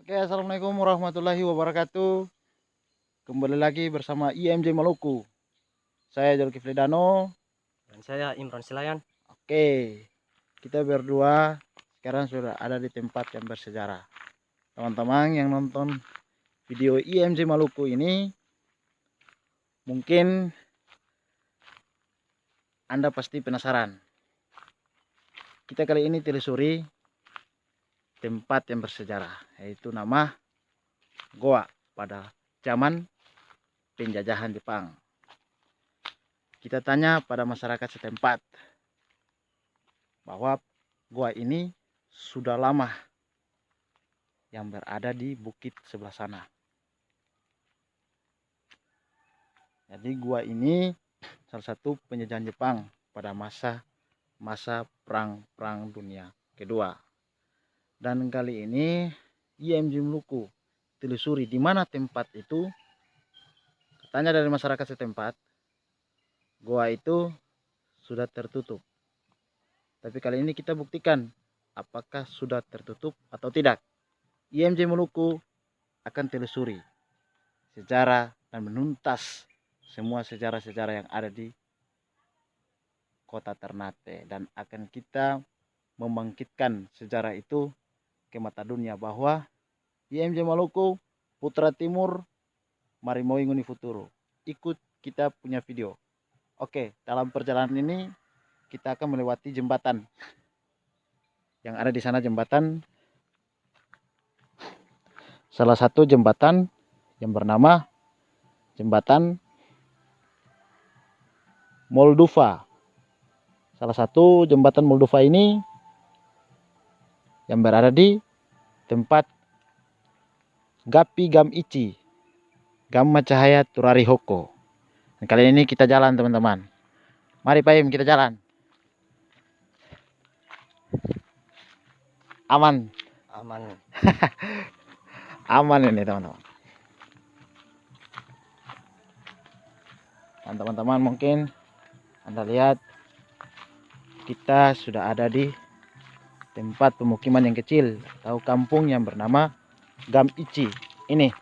Oke, assalamualaikum warahmatullahi wabarakatuh. Kembali lagi bersama IMJ Maluku. Saya Zulkifli Dano. Dan saya Imron Silayan. Oke, kita berdua sekarang sudah ada di tempat yang bersejarah. Teman-teman yang nonton video IMJ Maluku ini, mungkin Anda pasti penasaran. Kita kali ini telusuri tempat yang bersejarah, yaitu nama Goa pada zaman penjajahan Jepang. Kita tanya pada masyarakat setempat bahwa gua ini sudah lama yang berada di bukit sebelah sana. Jadi gua ini salah satu penjajahan Jepang pada masa perang dunia kedua. Dan kali ini IMJ Maluku telusuri di mana tempat itu. Tanya dari masyarakat setempat, gua itu sudah tertutup. Tapi kali ini kita buktikan apakah sudah tertutup atau tidak. IMJ Maluku akan telusuri sejarah dan menuntas semua sejarah-sejarah yang ada di kota Ternate, dan akan kita membangkitkan sejarah itu ke mata dunia bahwa IMJ Maluku Putra Timur mari mau inguni futuro. Ikut kita punya video. Oke, dalam perjalanan ini kita akan melewati jembatan yang ada di sana. Salah satu jembatan yang bernama Jembatan Moldova. Salah satu jembatan Moldova ini yang berada di tempat Gapi Gam Ichi Gamma Cahaya Turari Hoko. Dan kali ini kita jalan, teman-teman. Mari Pak Im, kita jalan. Aman. Aman ini, teman-teman. Dan teman-teman mungkin Anda lihat kita sudah ada di tempat pemukiman yang kecil atau kampung yang bernama Gam Ichi. Ini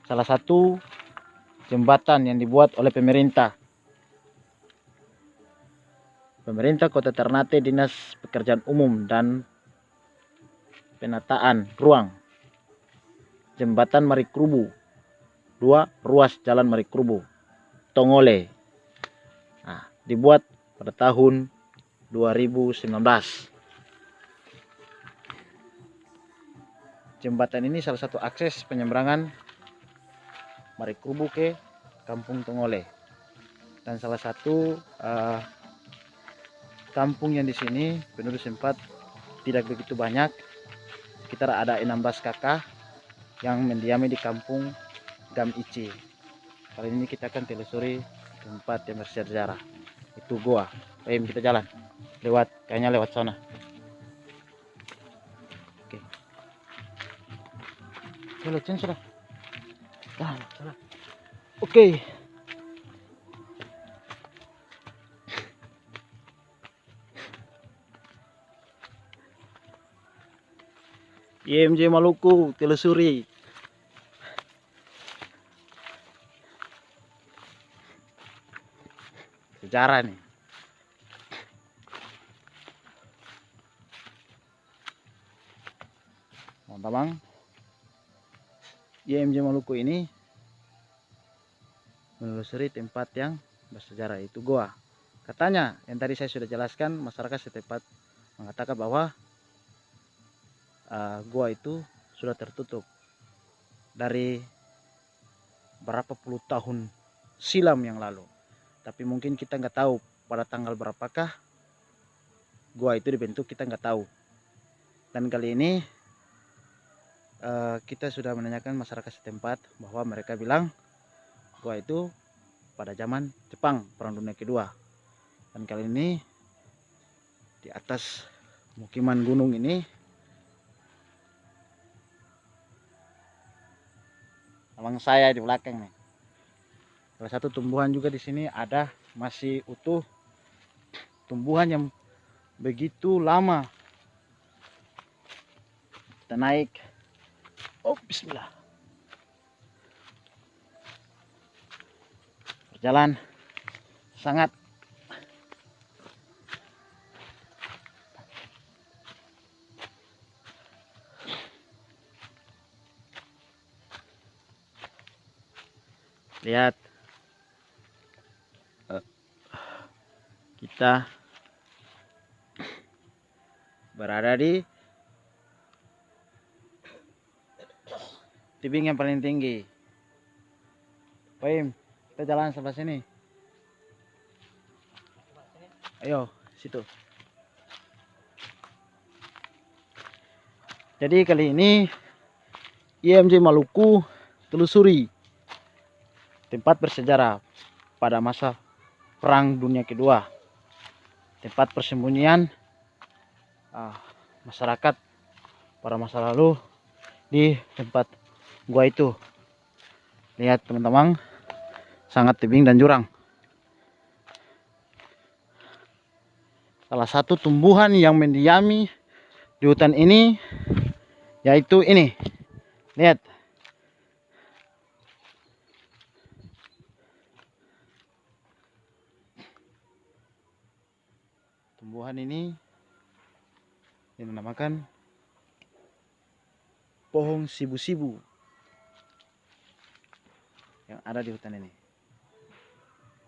salah satu jembatan yang dibuat oleh pemerintah Kota Ternate, Dinas Pekerjaan Umum dan Penataan Ruang. Jembatan Marikrubu 2, ruas Jalan Marikrubu Tongole. Nah, dibuat pada tahun 2019. Jembatan ini salah satu akses penyeberangan Marikrubu ke Kampung Tongole, dan salah satu kampung yang di sini penduduk sempat tidak begitu banyak. Sekitar ada 16 kakak yang mendiami di kampung Gam Ichi. Kali ini kita akan telusuri tempat yang bersejarah, itu goa. Ayo kita jalan kayaknya lewat sana. Oke, jalan sudah. Jalan. Oke. IMJ Maluku telusuri. Sejarah nih. Teman-teman, IMJ Maluku ini menelusuri tempat yang bersejarah, itu goa. Katanya yang tadi saya sudah jelaskan, masyarakat setempat mengatakan bahwa goa itu sudah tertutup dari berapa puluh tahun silam yang lalu. Tapi mungkin kita nggak tahu pada tanggal berapakah goa itu dibentuk, kita nggak tahu. Dan kali ini kita sudah menanyakan masyarakat setempat bahwa mereka bilang goa itu pada zaman Jepang Perang Dunia Kedua. Dan kali ini di atas pemukiman gunung ini, memang saya di belakang nih, salah satu tumbuhan juga di sini ada masih utuh, tumbuhan yang begitu lama. Kita naik Oh, bismillah. Berjalan sangat lihat kita berada di tebing yang paling tinggi. Paim, kita jalan sebelah sini. Ayo, situ. Jadi kali ini IMJ Maluku telusuri tempat bersejarah pada masa Perang Dunia Kedua. Tempat persembunyian masyarakat pada masa lalu di tempat gua itu. Lihat teman-teman, sangat tebing dan jurang. Salah satu tumbuhan yang mendiami di hutan ini yaitu ini. Lihat. Tumbuhan ini dinamakan pohon sibu-sibu yang ada di hutan ini.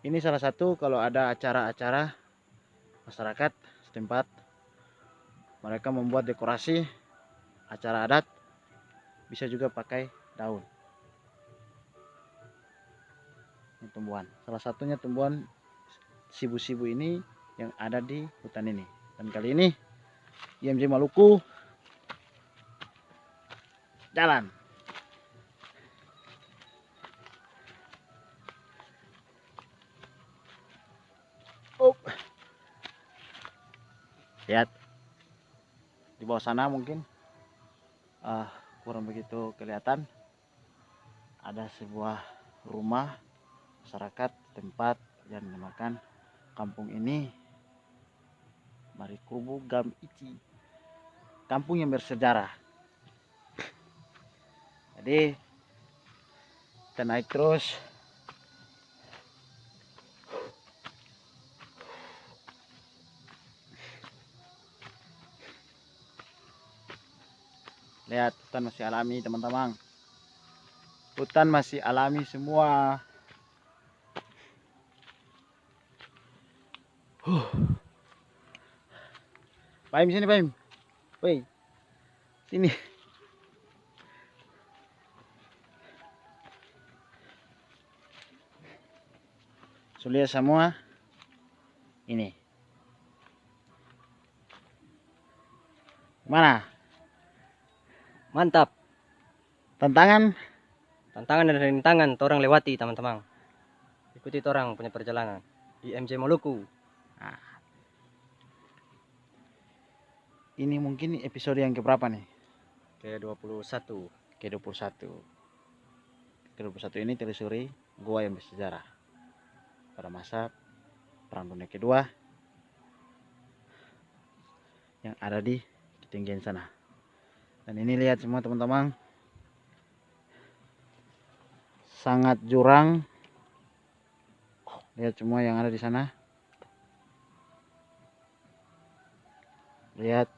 Ini salah satu kalau ada acara-acara masyarakat setempat, mereka membuat dekorasi acara adat, bisa juga pakai daun. Ini tumbuhan, salah satunya tumbuhan sibu-sibu ini yang ada di hutan ini. Dan kali ini IMJ Maluku jalan. Lihat di bawah sana mungkin kurang begitu kelihatan, ada sebuah rumah masyarakat tempat yang dinamakan kampung ini Marikubu Gam Ici, kampung yang bersejarah. Jadi kita naik terus. Lihat, hutan masih alami teman-teman. Hutan masih alami semua. Paim sini, Paim. Woi. Sini. Sudah semua. Ini. Mana? Mantap. Tantangan Tantangan dan rintangan torang lewati, teman-teman. Ikuti torang punya perjalanan di IMJ Maluku. Nah, ini mungkin episode yang keberapa nih? Ke-21. Ke-21. Ke-21 ini telusuri gua yang bersejarah pada masa Perang Dunia Kedua yang ada di ketinggian sana. Dan ini lihat semua teman-teman, sangat jurang. Lihat semua yang ada di sana. Lihat,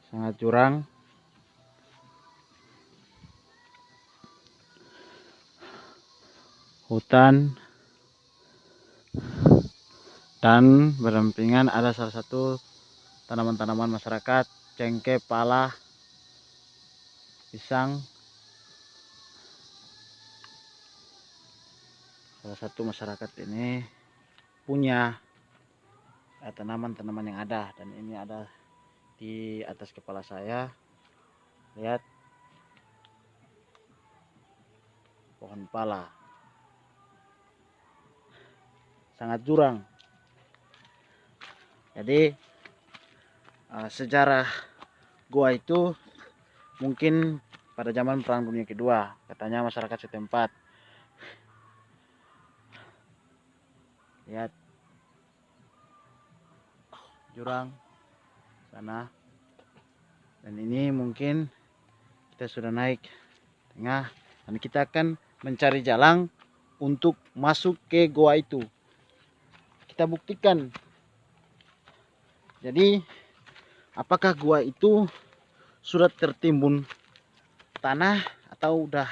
sangat jurang. Hutan dan berdampingan ada salah satu tanaman-tanaman masyarakat, cengkeh, pala, pisang. Salah satu masyarakat ini punya tanaman-tanaman yang ada, dan ini ada di atas kepala saya. Lihat, pohon pala, sangat jurang. Jadi sejarah gua itu mungkin pada zaman Perang Dunia Kedua, katanya masyarakat setempat. Lihat jurang sana. Dan ini mungkin kita sudah naik tengah dan kita akan mencari jalan untuk masuk ke goa itu. Kita buktikan. Jadi apakah gua itu sudah tertimbun tanah atau udah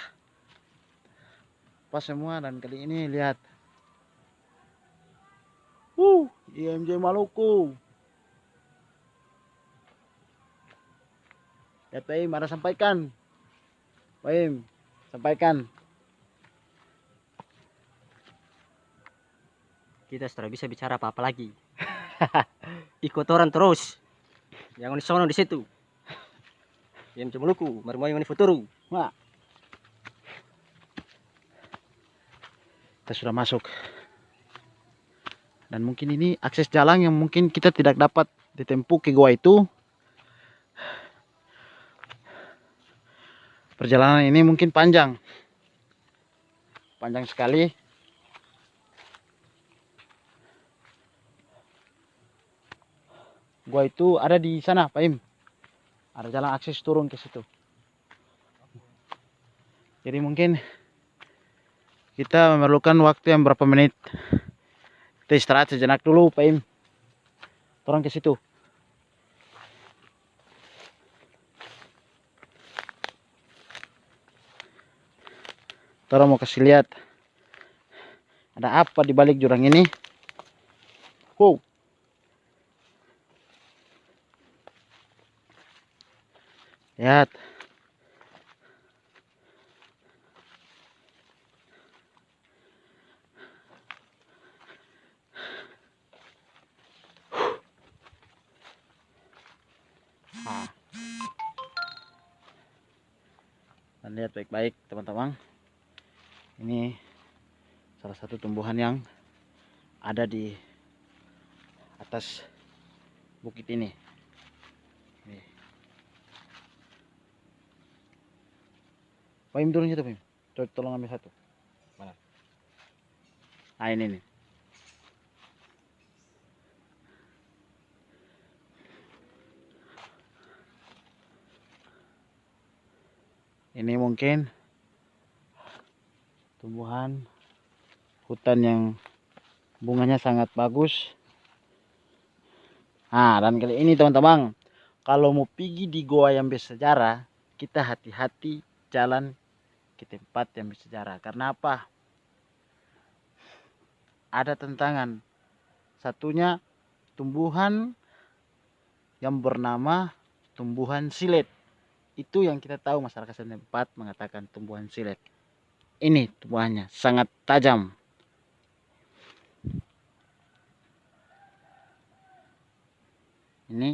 pas semua. Dan kali ini lihat IMJ Maluku. Lihat Pak Im, ada sampaikan. Pak Im, sampaikan. Kita sudah bisa bicara apa-apa lagi. Ikut orang terus. Jangan di sono di situ. IMJ Maluku, Marmoy Mani Futuru. Wah. Kita sudah masuk. Dan mungkin ini akses jalan yang mungkin kita tidak dapat ditempuh ke gua itu. Perjalanan ini mungkin panjang. Panjang sekali. Gua itu ada di sana, Pak Im. Ada jalan akses turun ke situ. Jadi mungkin kita memerlukan waktu yang berapa menit. Kita istirahat sejenak dulu, Pak Im. Turun ke situ. Kita mau kasih lihat ada apa di balik jurang ini. Wow. Lihat. Dan lihat baik-baik teman-teman. Ini salah satu tumbuhan yang ada di atas bukit ini. Nih. Pak Im turun situ, Pak Im. Coba tolong ambil satu. Mana? Nah ini nih. Ini mungkin tumbuhan hutan yang bunganya sangat bagus. Nah, dan kali ini teman-teman, kalau mau pergi di goa yang bersejarah, kita hati-hati jalan ke tempat yang bersejarah. Karena apa? Ada tantangan. Satunya tumbuhan yang bernama tumbuhan silet. Itu yang kita tahu masyarakat setempat mengatakan tumbuhan silet. Ini tumbuhannya sangat tajam. Ini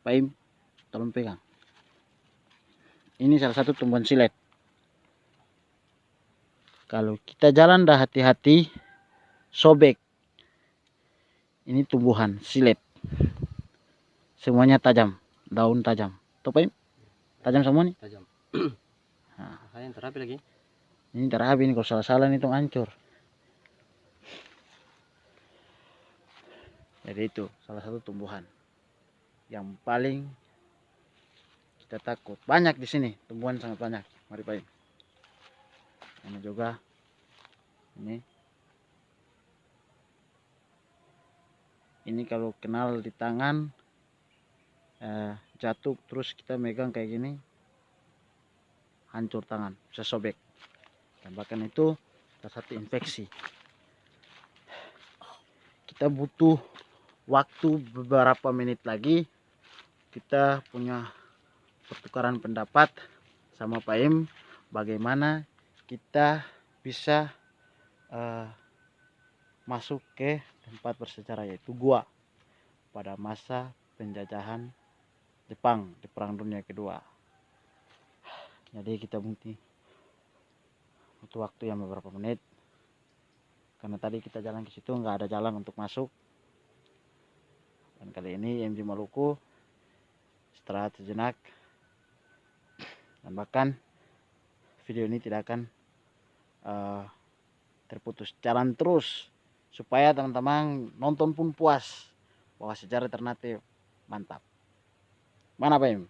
Pak Im, tolong pegang. Ini salah satu tumbuhan silet. Kalau kita jalan dah hati-hati, sobek. Ini tumbuhan silet. Semuanya tajam, daun tajam. Tuh Pak Im, tajam semua nih. Tajam. Nah, yang terapi lagi. Ini terapi nih, kalau salah-salah nih itu hancur. Jadi itu salah satu tumbuhan yang paling kita takut. Banyak di sini, tumbuhan sangat banyak. Mari Pak Im. Ini juga ini kalau kenal di tangan jatuh terus kita megang kayak gini, hancur tangan, bisa sobek. Dan bahkan itu salah satu infeksi. Kita butuh waktu beberapa menit lagi. Kita punya pertukaran pendapat sama Pak Im bagaimana kita bisa masuk ke tempat bersejarah, yaitu gua pada masa penjajahan Jepang di Perang Dunia Kedua. Jadi kita butuh waktu yang beberapa menit, karena tadi kita jalan ke situ nggak ada jalan untuk masuk. Dan kali ini IMJ Maluku istirahat sejenak, dan bahkan video ini tidak akan terputus, jalan terus supaya teman-teman nonton pun puas bahwa sejarah alternatif Mantap. Mana Pak Im?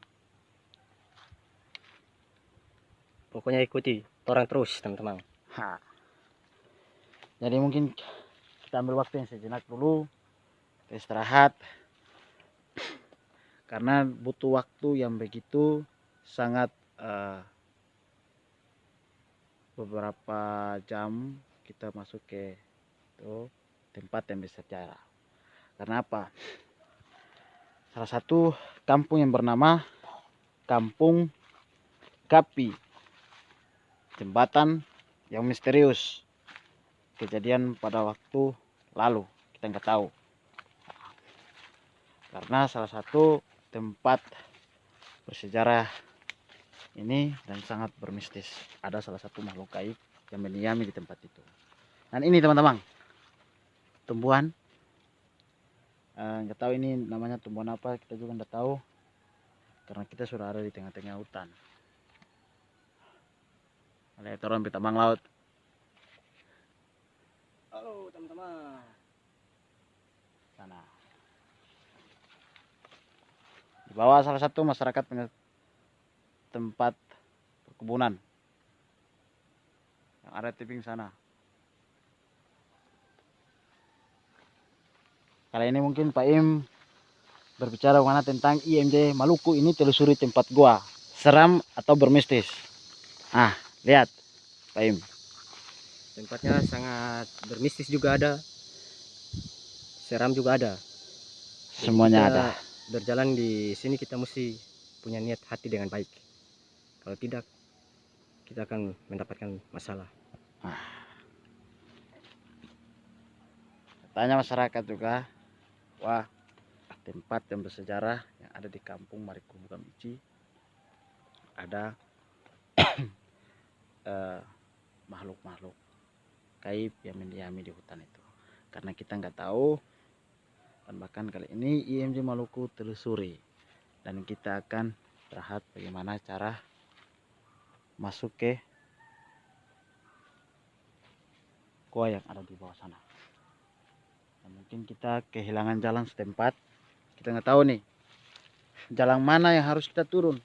Pokoknya ikuti orang terus teman-teman. Jadi mungkin kita ambil waktu yang sejenak dulu, kita istirahat, karena butuh waktu yang begitu sangat beberapa jam kita masuk ke tempat yang bersejarah. Karena apa? Salah satu kampung yang bernama Kampung Kapi, jembatan yang misterius. Kejadian pada waktu lalu kita nggak tahu, karena salah satu tempat bersejarah ini dan sangat bermistis. Ada salah satu makhluk gaib yang mendiami di tempat itu. Dan ini teman-teman, tumbuhan, nggak tahu ini namanya tumbuhan apa, kita juga nggak tahu, karena kita sudah ada di tengah-tengah hutan. Lihat orang pitabang laut. Halo teman-teman. Sana. Di bawah salah satu masyarakat punya tempat perkebunan yang ada tebing sana. Kali ini mungkin Pak Im berbicara mengenai tentang IMJ Maluku ini telusuri tempat gua. Seram atau bermistis? Lihat Pak Im. Tempatnya sangat bermistis juga ada. Seram juga ada. Jadi Semuanya kita ada. berjalan di sini kita mesti punya niat hati dengan baik. Kalau tidak, kita akan mendapatkan masalah. Tanya masyarakat juga, wah, tempat yang bersejarah yang ada di kampung Marikubu Kamici ada makhluk-makhluk gaib yang mendiami di hutan itu. Karena kita nggak tahu, dan bahkan kali ini IMJ Maluku telusuri, dan kita akan lihat bagaimana cara masuk ke gua yang ada di bawah sana. Dan mungkin kita kehilangan jalan setempat, kita nggak tahu nih jalan mana yang harus kita turun.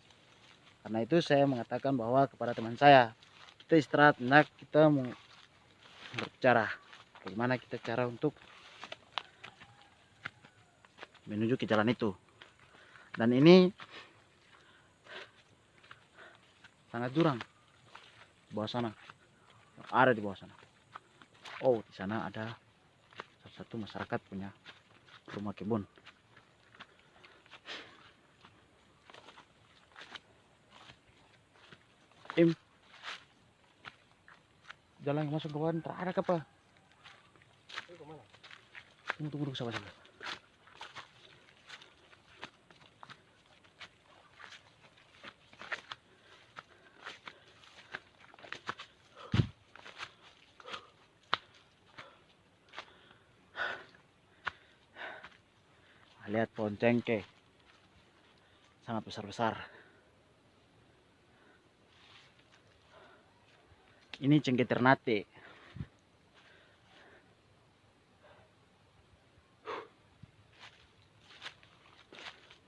Karena itu saya mengatakan bahwa kepada teman saya, kita istirahat, kita mau berbicara bagaimana kita cara untuk menuju ke jalan itu. Dan ini sangat jurang di bawah sana, ada di bawah sana. Oh, di sana ada salah satu masyarakat punya rumah kebun. Im, jalan yang masuk ke bawah ada apa? Tunggu dulu sabar. Lihat pohon cengkeh sangat besar-besar. Ini cengkeh ternate.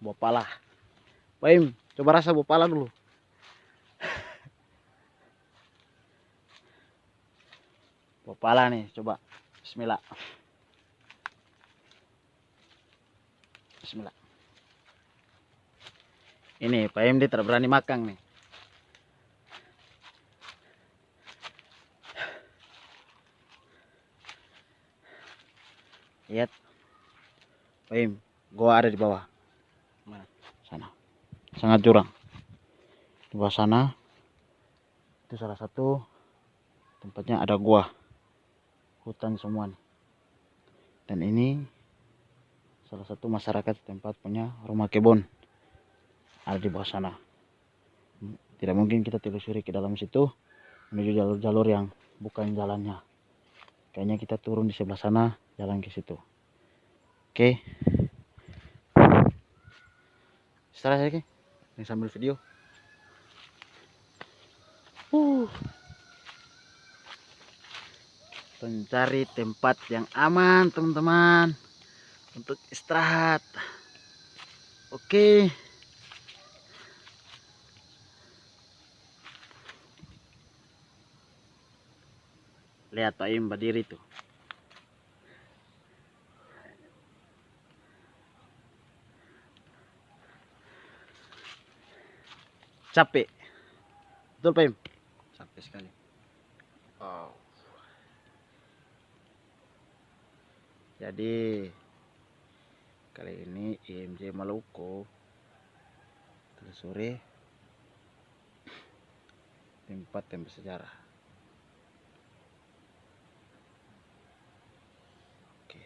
Buah pala. Baim, coba rasa buah pala dulu. Buah pala nih, coba. Bismillah. Bismillah. Ini Pak Im dia tidak berani makan nih. Lihat, Pak Im, gua ada di bawah. Mana? Sana. Sangat jurang. Di bawah sana itu salah satu tempatnya ada gua. Hutan semua nih. Dan ini salah satu masyarakat tempat punya rumah kebun. Ada di bawah sana. Tidak mungkin kita telusuri ke dalam situ menuju jalur-jalur yang bukan jalannya. Kayaknya kita turun di sebelah sana, jalan ke situ. Oke. Istirahat lagi. Yang sambil video. Mencari tempat yang aman, teman-teman, untuk istirahat. Oke. Lihat Pak Im berdiri tuh. Capek. Betul Pak Im? Capek sekali. Oh. Jadi kali ini IMJ Maluku telusuri tempat yang bersejarah. Oke.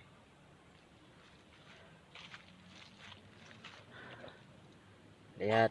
Lihat.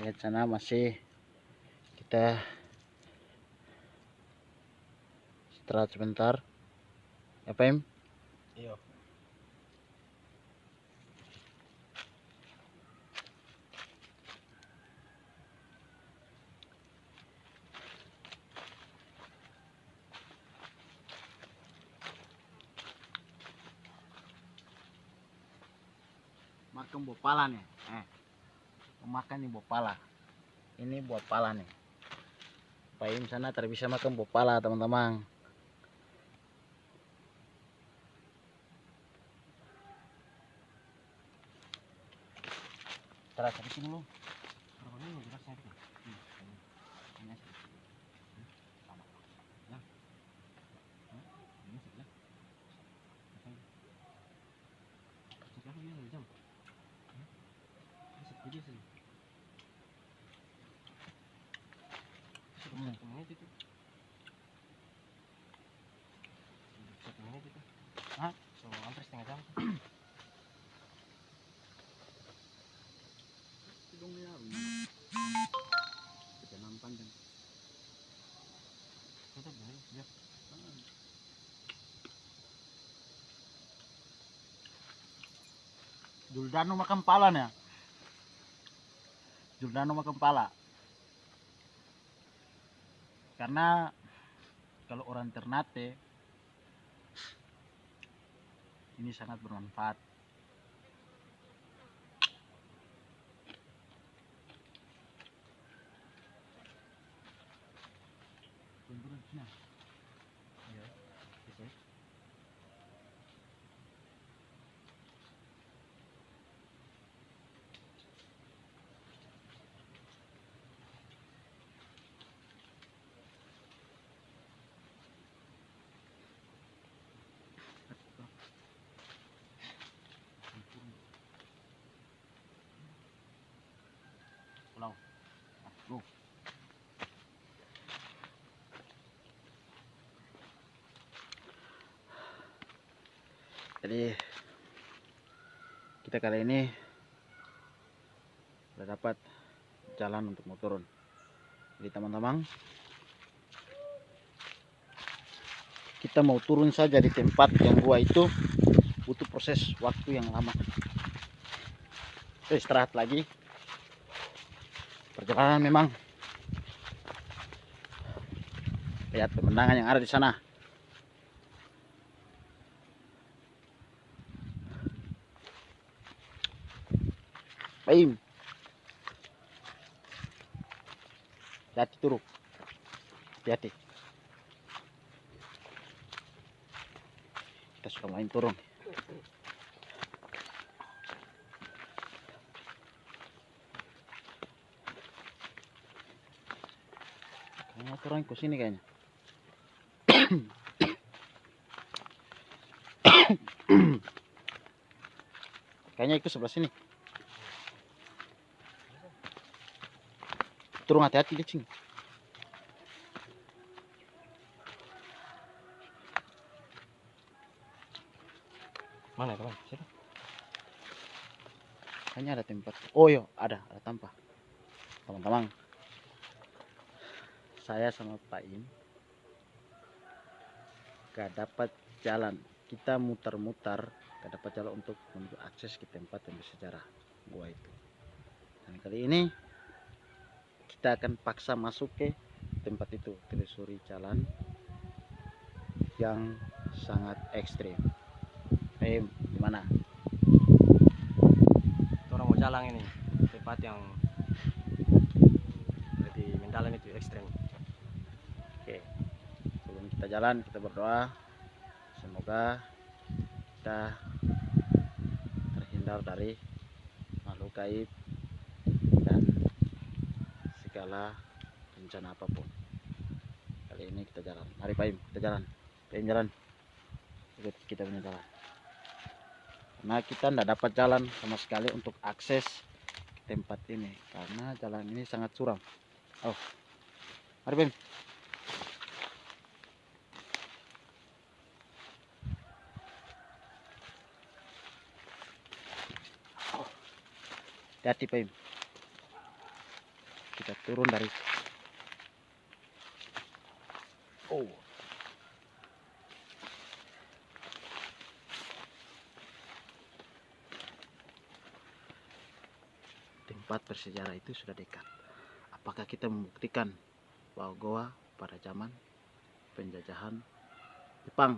Lihat sana masih kita istirahat sebentar. Ya Pak Im? Iya. Makan bopala nih. Makan nih bopala. Ini buat pala nih. Pak Im sana tidak bisa makan bopala teman-teman. Terus habis ini lu. Hah? So, antri setengah jam. Juldano makan pala nih. Juldano makan pala. Karena kalau orang Ternate ini sangat bermanfaat. Pulau. Jadi kita kali ini sudah dapat jalan untuk mau turun. Jadi teman-teman, kita mau turun saja di tempat yang gua itu butuh proses waktu yang lama. Kita istirahat lagi. Perjalanan memang. Lihat pemandangan yang ada di sana. Baim. Hati turun. Hati. Kita sudah main turun. Kayaknya turun ke sini kayaknya. Kayaknya itu sebelah sini. Turun hati-hati cing. Mana kawan? Siapa? Kayaknya ada tempat. Oh iya, ada tanpa. Teman-teman, saya sama Pak Im gak dapat jalan. Kita mutar-mutar, gak dapat jalan untuk menuju akses ke tempat yang bersejarah gua itu. Dan kali ini kita akan paksa masuk ke tempat itu, telusuri jalan yang sangat ekstrim. Im, gimana? Orang mau jalan ini tempat yang lebih mendalam itu ekstrem. Oke, sebelum kita jalan kita berdoa semoga kita terhindar dari makhluk gaib dan segala bencana apapun. Kali ini kita jalan. Mari Pak Im, kita jalan. Pak Im jalan. Kita punya jalan. Karena kita tidak dapat jalan sama sekali untuk akses ke tempat ini karena jalan ini sangat curam. Oh, mari Pak Im. Hati-hati Pak Im. Kita turun dari tempat bersejarah itu sudah dekat. Apakah kita membuktikan bahwa goa pada zaman penjajahan Jepang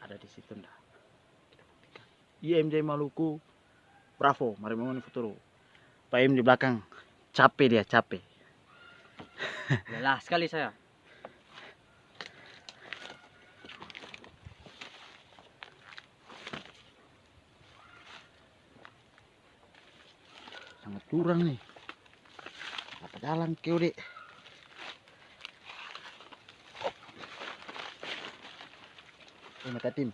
ada di situ enggak? Kita buktikan. IMJ Maluku, bravo, mari memoni futuro. Pak Im di belakang, capek dia, capek. Lelah sekali saya. Sangat curang nih. Apa jalan keu dek? Ini matatin.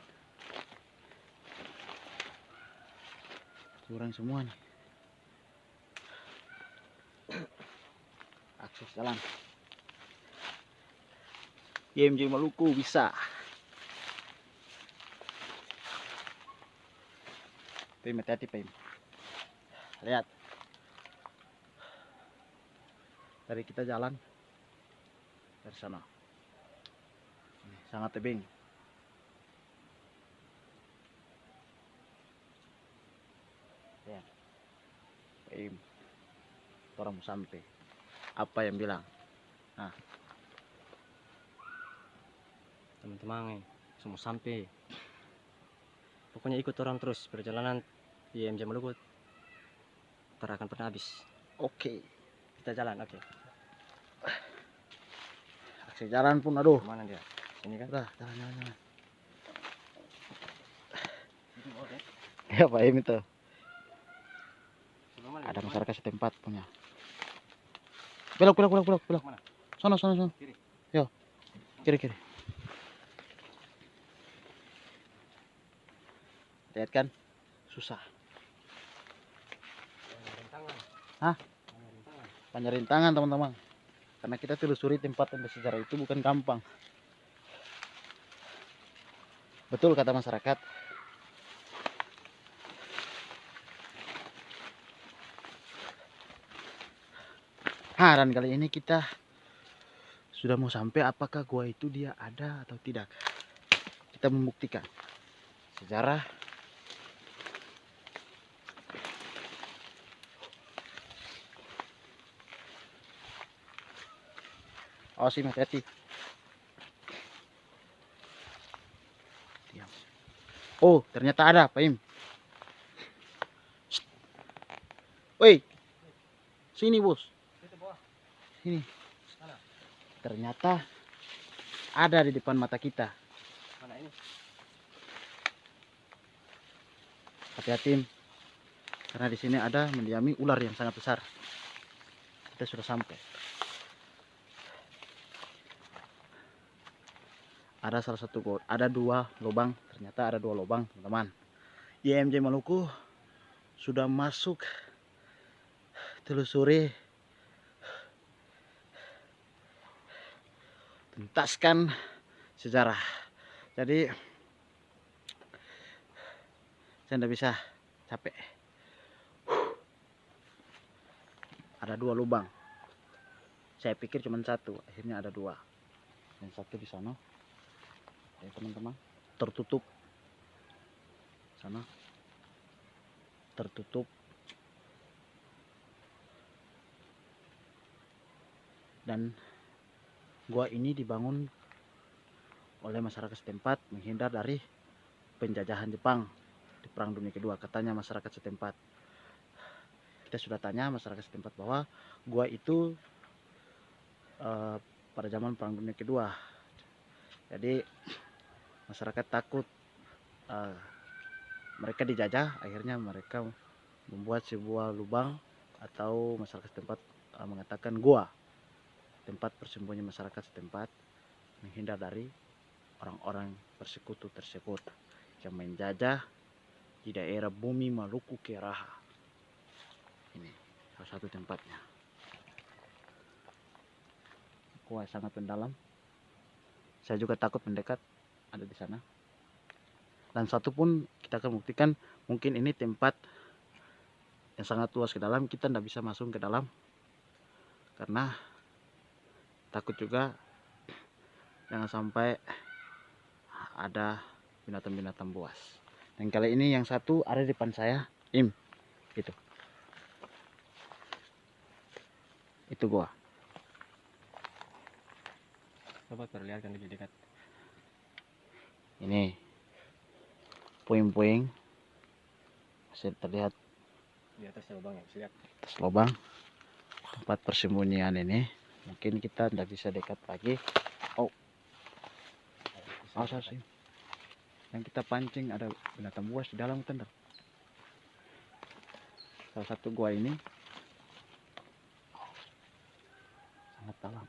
Curang semua nih. Akses jalan. IMJ Maluku bisa. Pim, hati-hati Pim. Lihat. Dari kita jalan dari sana. Ini sangat tebing. Ya. Pim. Orang mau sampai. Apa yang bilang? Nah, Teman-teman, semua sampai. Pokoknya ikut orang terus, perjalanan di IMJ Maluku tak akan pernah habis. oke. Kita jalan, oke. Akses jalan pun aduh. Kemana dia? Sini kan? Udah, jalan. Ya Pak Im itu. Ada masyarakat setempat punya. Belok. Mana? Sono. Kiri. Yo. Kiri. Lihat kan? Susah. Hah? Penjerintangan teman-teman. Karena kita telusuri tempat yang bersejarah itu bukan gampang. Betul kata masyarakat. Dan kali ini kita sudah mau sampai. Apakah gua itu dia ada atau tidak? Kita membuktikan. Sejarah sih hati-hati. Diam. Oh, ternyata ada, Pak Im. Woi. Sini, Bos. Sini. Ternyata ada di depan mata kita. Mana ini? Hati-hati. Karena di sini ada mendiami ular yang sangat besar. Kita sudah sampai. Ada ada dua lubang. Ternyata ada dua lubang, teman-teman. IMJ Maluku sudah masuk telusuri tuntaskan sejarah. Jadi saya tidak bisa capek. Ada 2 lubang. Saya pikir cuma 1, akhirnya ada 2. Yang satu di sana, ya teman-teman, tertutup. Sana tertutup. Dan gua ini dibangun oleh masyarakat setempat menghindar dari penjajahan Jepang di Perang Dunia Kedua, katanya masyarakat setempat. Kita sudah tanya masyarakat setempat bahwa gua itu pada zaman Perang Dunia Kedua. Jadi masyarakat takut mereka dijajah, akhirnya mereka membuat sebuah lubang, atau masyarakat setempat mengatakan gua, tempat persembunyian masyarakat setempat menghindar dari orang-orang persekutu tersebut yang menjajah di daerah bumi Maluku Keraha. Ini salah satu tempatnya. Gua sangat mendalam. Saya juga takut mendekat, ada di sana. Dan satu pun kita akan buktikan, mungkin ini tempat yang sangat luas ke dalam, kita tidak bisa masuk ke dalam karena takut juga jangan sampai ada binatang-binatang buas. Dan kali ini yang satu ada di depan saya, itu gua. Coba perlihatkan lebih dekat. Ini puing-puing masih terlihat Di atas lubang ya, bisa lihat. atas lubang tempat persembunyian ini. Mungkin kita tidak bisa dekat lagi. Sih. Yang kita pancing ada binatang buas di dalam, tenda. Salah satu gua ini sangat dalam.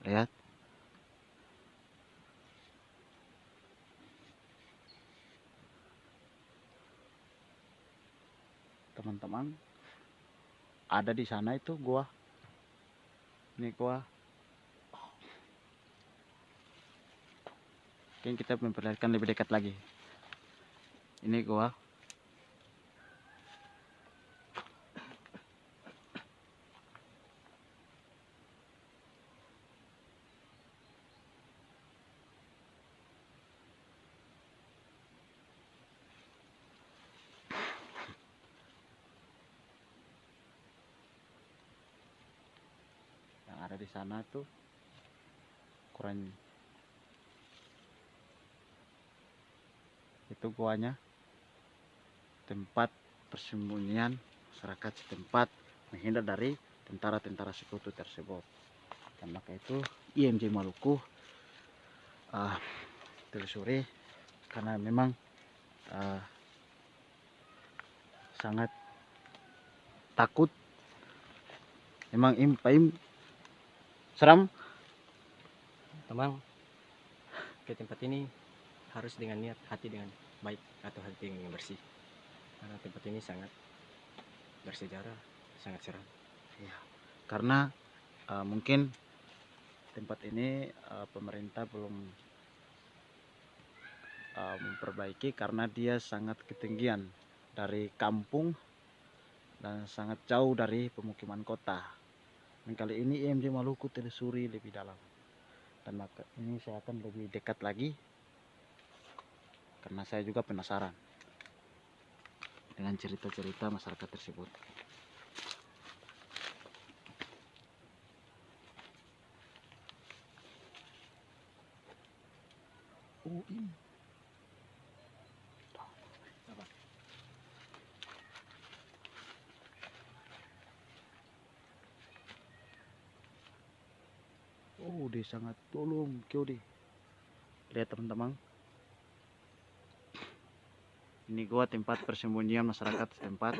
Lihat. Teman-teman, ada di sana itu gua. Ini gua. Mungkin kita memperlihatkan lebih dekat lagi. Ini gua. Yang ada di sana tuh ukuran itu guanya, tempat persembunyian masyarakat setempat menghindar dari tentara-tentara sekutu tersebut. Dan maka itu IMJ Maluku telusuri karena memang sangat takut. Memang paim seram. Teman, ke tempat ini harus dengan niat hati dengan baik atau hati yang bersih, karena tempat ini sangat bersejarah, sangat seram. Ya, karena mungkin tempat ini pemerintah belum memperbaiki karena dia sangat ketinggian dari kampung dan sangat jauh dari pemukiman kota. Dan kali ini IMJ Maluku telusuri lebih dalam. Dan maka ini saya akan lebih dekat lagi karena saya juga penasaran dengan cerita-cerita masyarakat tersebut. Ini dia sangat tolong kau deh. Lihat teman-teman, ini gua tempat persembunyian masyarakat setempat.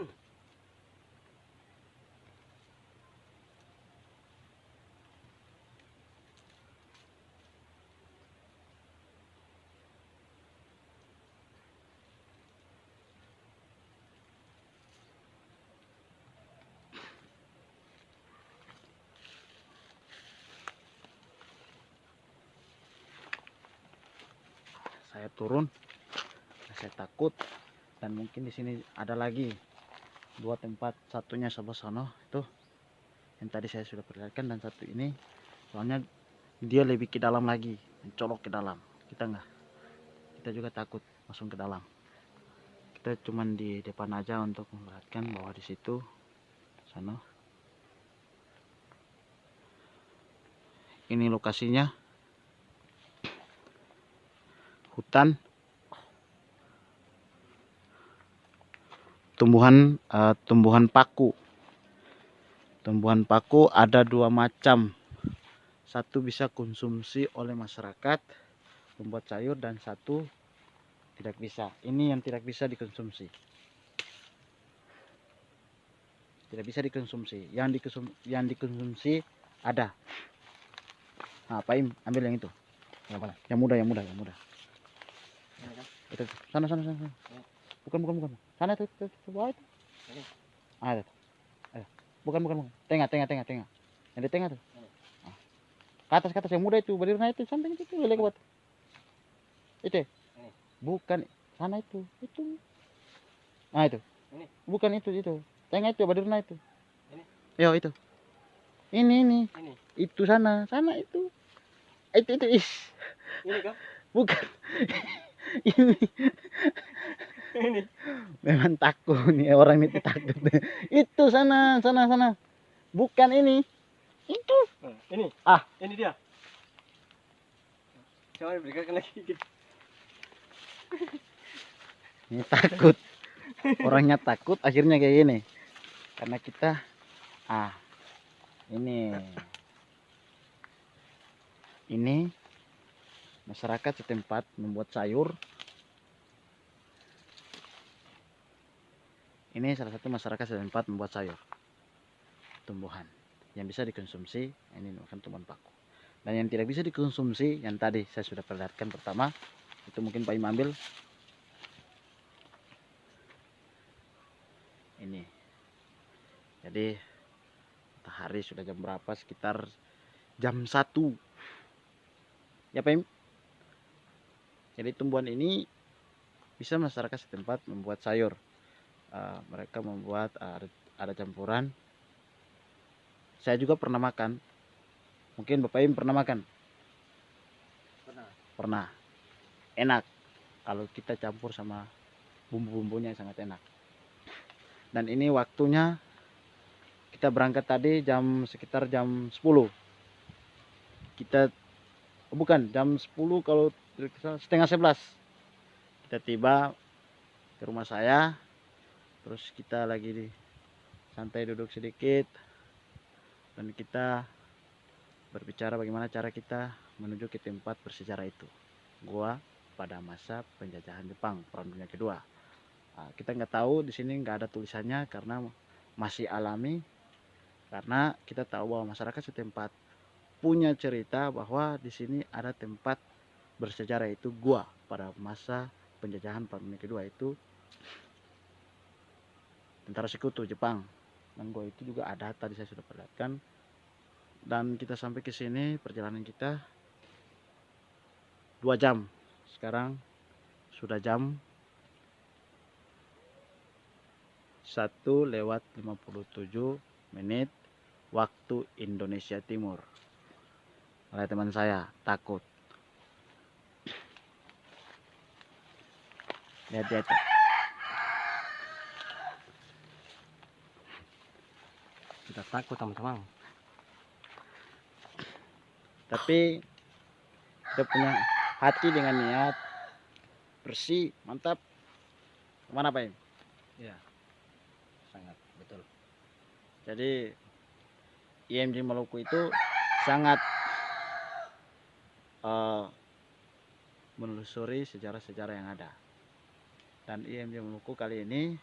saya turun, saya takut. Dan mungkin di sini ada lagi 2 tempat, satunya sebelah sana itu yang tadi saya sudah perlihatkan, dan satu ini soalnya dia lebih ke dalam lagi, mencolok ke dalam. Kita juga takut masuk ke dalam. Kita cuman di depan aja untuk memperlihatkan bahwa di situ sana ini lokasinya hutan, tumbuhan paku. Tumbuhan paku ada 2 macam. Satu bisa konsumsi oleh masyarakat membuat sayur, dan satu tidak bisa. Ini yang tidak bisa dikonsumsi. Tidak bisa dikonsumsi. Yang dikonsumsi ada. Nah, Pak Im, ambil yang itu. Yang mana? Yang muda. Ini kan? Itu. Sana. Bukan. Sana itu bawah itu. Ini. Ah, itu. Ayo. Bukan. Tengah. Yang di tengah tuh. Ah. Ke atas yang muda itu, berdiri itu, samping itu lele ke bawah. Itu. Ini. Bukan sana itu. Nah, itu. Ini. Bukan itu. Tengah itu, berdiri itu. Ini. Yo, itu. Ini. Ini. Itu sana itu. Itu Ini kah? bukan. Ini Ini. memang takut nih orang itu, takut. Itu sana. Bukan ini. Itu. Ini. Ah. Ini dia. Coba berikan lagi. Ini takut. Orangnya takut, akhirnya kayak gini. Karena kita ini masyarakat setempat membuat sayur. Ini salah satu masyarakat setempat membuat sayur tumbuhan yang bisa dikonsumsi. Ini bukan tumbuhan paku. Dan yang tidak bisa dikonsumsi yang tadi saya sudah perlihatkan pertama, itu mungkin Pak Im ambil. Ini. Jadi matahari sudah jam berapa? Sekitar jam 1. Ya Pak Im. Jadi tumbuhan ini bisa masyarakat setempat membuat sayur. Mereka membuat ada campuran. Saya juga pernah makan. Mungkin Bapak Im pernah makan? Pernah. Enak. Kalau kita campur sama bumbu-bumbunya sangat enak. Dan ini waktunya kita berangkat tadi sekitar jam 10. Bukan jam 10, kalau setengah 11 kita tiba ke rumah saya. Terus kita lagi santai duduk sedikit, dan kita berbicara bagaimana cara kita menuju ke tempat bersejarah itu, gua pada masa penjajahan Jepang Perang Dunia Kedua. Kita nggak tahu, di sini nggak ada tulisannya karena masih alami. Karena kita tahu bahwa masyarakat setempat punya cerita bahwa di sini ada tempat bersejarah, itu gua pada masa penjajahan Perang Dunia Kedua, itu tentara sekutu Jepang. Dan gua itu juga ada, tadi saya sudah perlihatkan. Dan kita sampai ke sini, perjalanan kita 2 jam. Sekarang sudah jam 1:57 waktu Indonesia Timur. Oleh teman saya takut. Lihat. Kita takut teman-teman. Tapi kita punya hati dengan niat bersih, mantap. Kemana Pak Im? Ya, sangat betul. Jadi IMJ Maluku itu sangat menelusuri sejarah-sejarah yang ada. Dan IMJ Maluku kali ini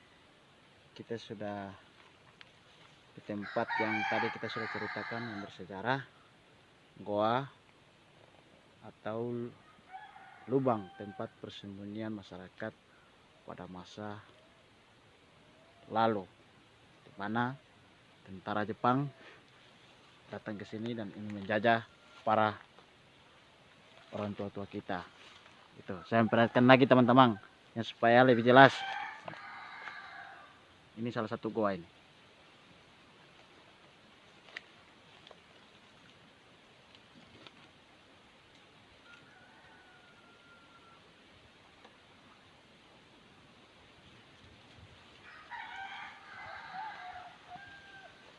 kita sudah di tempat yang tadi kita sudah ceritakan yang bersejarah, goa atau lubang tempat persembunyian masyarakat pada masa lalu, di mana tentara Jepang datang ke sini dan ingin menjajah para orang tua-tua kita. Itu saya perhatikan lagi teman-teman, ya supaya lebih jelas. Ini salah satu gua ini.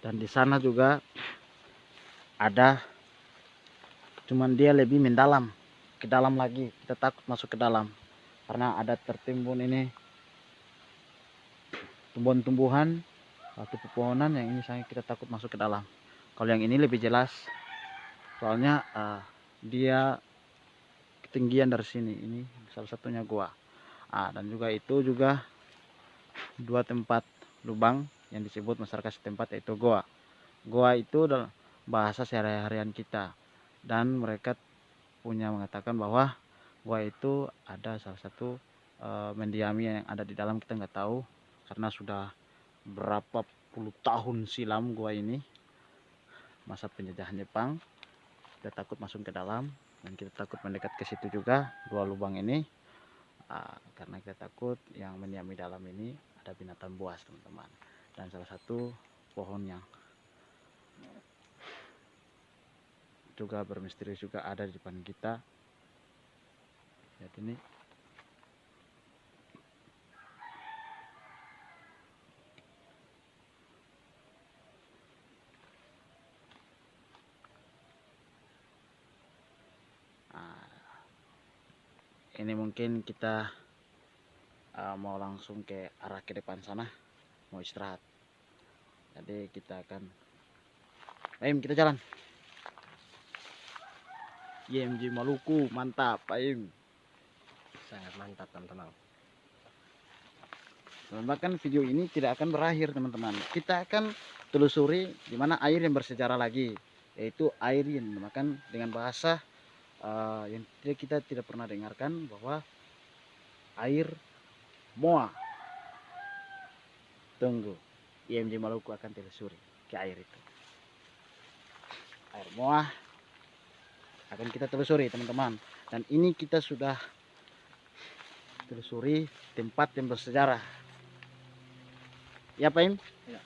Dan di sana juga ada, cuman dia lebih mendalam, ke dalam lagi. Kita takut masuk ke dalam karena ada tertimbun ini tumbuhan-tumbuhan atau pepohonan yang ini, saya kita takut masuk ke dalam. Kalau yang ini lebih jelas, soalnya dia ketinggian dari sini. Ini salah satunya gua. Dan juga itu juga dua tempat lubang yang disebut masyarakat setempat, yaitu goa. Goa itu adalah bahasa sehari-harian kita, dan mereka punya mengatakan bahwa goa itu ada salah satu mendiami yang ada di dalam. Kita nggak tahu karena sudah berapa puluh tahun silam goa ini, masa penjajahan Jepang. Kita takut masuk ke dalam dan kita takut mendekat ke situ juga, dua lubang ini, karena kita takut yang mendiami dalam ini ada binatang buas teman-teman, dan salah satu pohon yang juga bermisteri juga ada di depan kita. Lihat ini. Ini mungkin kita mau langsung ke arah ke depan sana, mau istirahat. Jadi kita akan, Aim kita jalan. IMG Maluku, mantap Aim. Sangat mantap teman-teman. Bahkan video ini tidak akan berakhir teman-teman. Kita akan telusuri di mana air yang bersejarah lagi, yaitu air yang dinamakan dengan bahasa yang kita tidak pernah dengarkan, bahwa air Moa. Tunggu, IMG Maluku akan telusuri ke air itu. Air Moa akan kita telusuri teman-teman. Dan ini kita sudah telusuri tempat yang bersejarah. Ya Pak Im? Ya.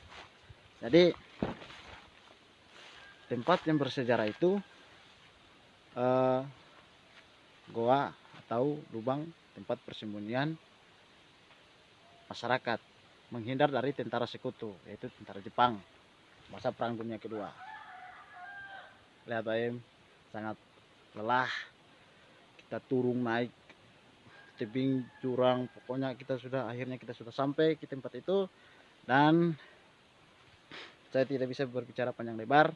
Jadi tempat yang bersejarah itu goa atau lubang tempat persembunyian masyarakat menghindar dari tentara sekutu, yaitu tentara Jepang masa Perang Dunia Kedua. Lihat Pak Im, sangat lelah. Kita turun naik tebing jurang, pokoknya akhirnya kita sudah sampai ke tempat itu. Dan saya tidak bisa berbicara panjang lebar.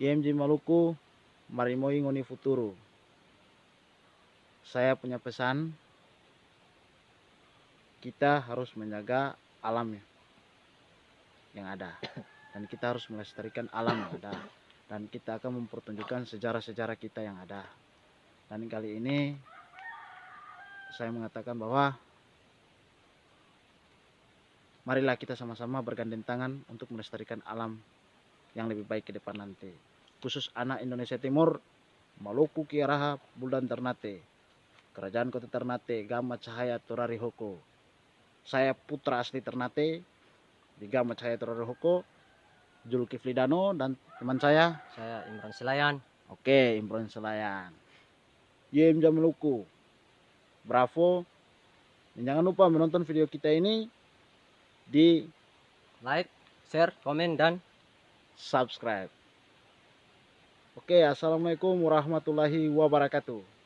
IMG Maluku, Marimoi Ngoni Futuru. Saya punya pesan, kita harus menjaga alam yang ada, dan kita harus melestarikan alam yang ada, dan kita akan mempertunjukkan sejarah-sejarah kita yang ada. Dan kali ini saya mengatakan bahwa marilah kita sama-sama bergandeng tangan untuk melestarikan alam yang lebih baik ke depan nanti. Khusus anak Indonesia Timur, Maluku Kiaraha, Buldan Ternate, Kerajaan Kota Ternate, Gama Cahaya Turari Hoko. Saya putra asli Ternate di Gama Cahaya Turari Hoko, Zulkifli Dano, dan teman saya Imran Selayan. Oke, Imran Selayan. IMG Maluku. Bravo. Dan jangan lupa menonton video kita ini di Like, share, komen, dan subscribe. Oke, assalamualaikum warahmatullahi wabarakatuh.